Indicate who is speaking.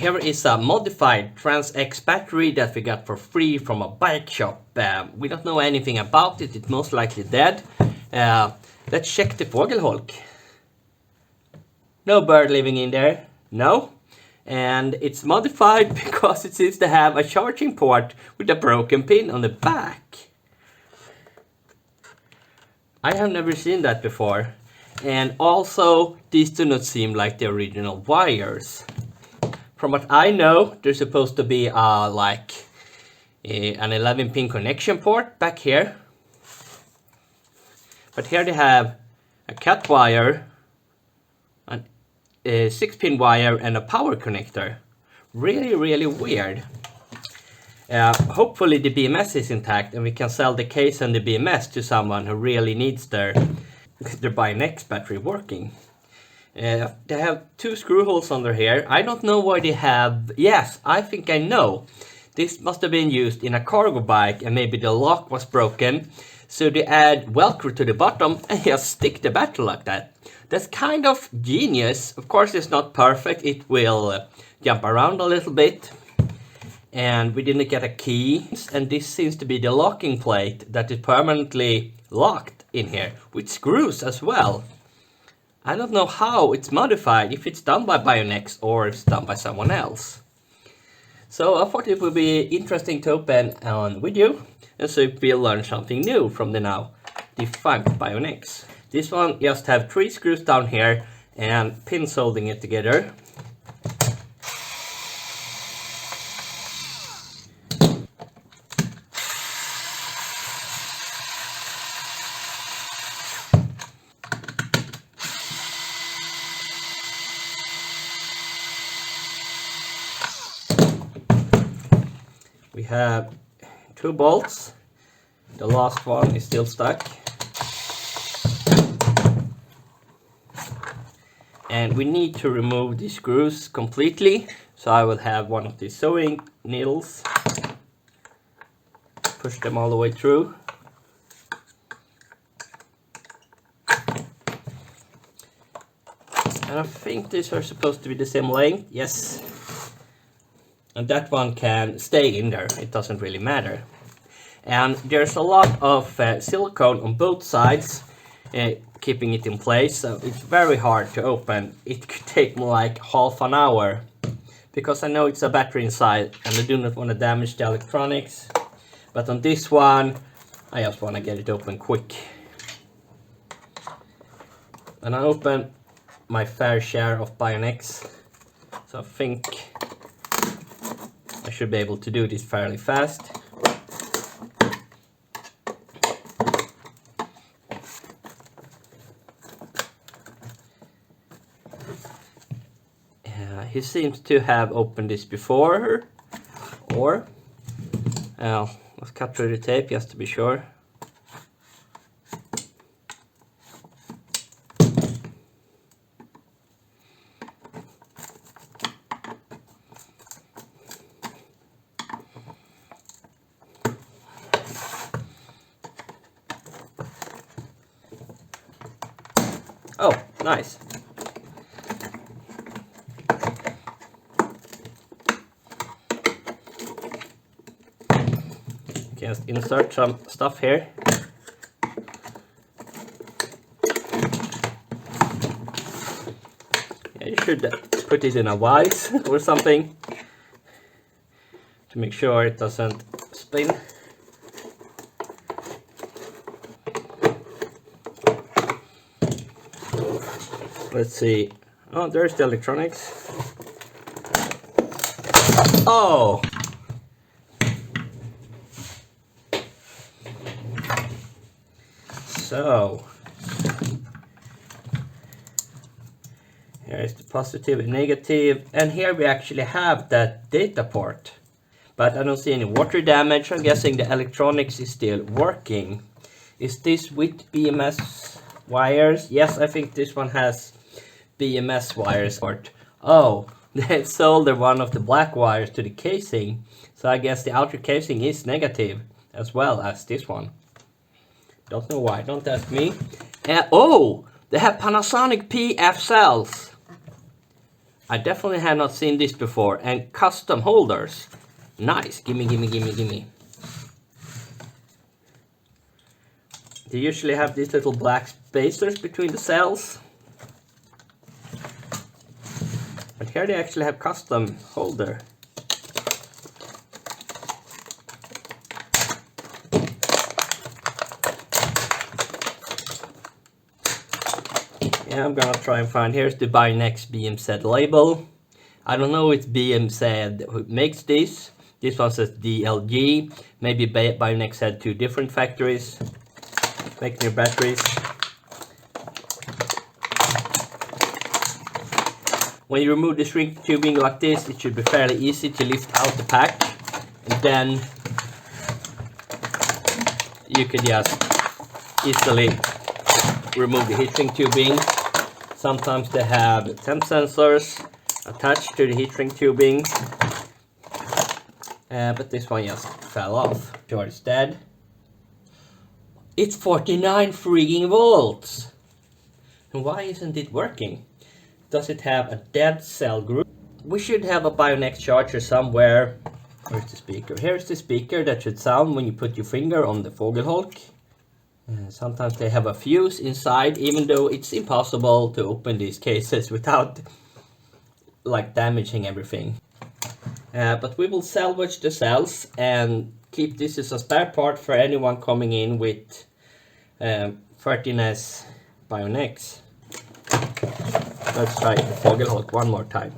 Speaker 1: here is a modified Trans X battery that we got for free from a bike shop. We don't know anything about it, it's most likely dead. Let's check the Fågelholk. No bird living in there, no. And it's modified because it seems to have a charging port with a broken pin on the back. I have never seen that before. And also, these do not seem like the original wires. From what I know, there's supposed to be an 11-pin connection port back here. But here they have a cat wire, a 6-pin wire, and a power connector. Really, really weird. Hopefully the BMS is intact and we can sell the case and the BMS to someone who really needs their BionX battery working. They have 2 screw holes under here. I don't know why they have... Yes, I think I know. This must have been used in a cargo bike and maybe the lock was broken. So they add Velcro to the bottom and just stick the battery like that. That's kind of genius. Of course it's not perfect. It will jump around a little bit. And we didn't get a key. And this seems to be the locking plate that is permanently locked in here with screws as well. I don't know how it's modified, if it's done by BionX or if it's done by someone else. So I thought it would be interesting to open on with you and so we'll learn something new from the now defunct BionX. This one just have 3 screws down here and pins holding it together. We have 2 bolts. The last one is still stuck. And we need to remove the screws completely. So I will have one of these sewing needles. Push them all the way through. And I think these are supposed to be the same length. Yes. And that one can stay in there, it doesn't really matter. And there's a lot of silicone on both sides, keeping it in place, so it's very hard to open. It could take me like half an hour, because I know it's a battery inside and I do not want to damage the electronics. But on this one, I just want to get it open quick. And I open my fair share of BionX, so I think I should be able to do this fairly fast. He seems to have opened this before, or let's cut through the tape just to be sure. Oh, nice. Just insert some stuff here. Yeah, you should put it in a vise or something to make sure it doesn't spin. Let's see. Oh, there's the electronics. Oh! So, here's the positive and negative, and here we actually have that data port. But I don't see any water damage. I'm guessing the electronics is still working. Is this with BMS wires? Yes, I think this one has BMS wires. Oh, they sold one of the black wires to the casing. So I guess the outer casing is negative as well as this one. Don't know why, don't ask me. Oh, they have Panasonic PF cells. I definitely have not seen this before. And custom holders. Nice. Gimme, gimme, gimme, gimme. They usually have these little black spacers between the cells. But here they actually have custom holder. Yeah, I'm gonna try and find. Here's the BionX BMZ label. I don't know if BMZ who makes this. This one says DLG. Maybe BionX had two different factories making their batteries. When you remove the shrink tubing like this, it should be fairly easy to lift out the pack, and then you could just easily remove the heat shrink tubing. Sometimes they have temp sensors attached to the heat shrink tubing, but this one just fell off. Sure, it's dead. It's 49 freaking volts! And why isn't it working? Does it have a dead cell group? We should have a BionX charger somewhere. Where's the speaker? Here's the speaker that should sound when you put your finger on the Fågelholk. Sometimes they have a fuse inside, even though it's impossible to open these cases without like damaging everything. But we will salvage the cells and keep this as a spare part for anyone coming in with 13S BionX. Let's try the Fågelholk one more time.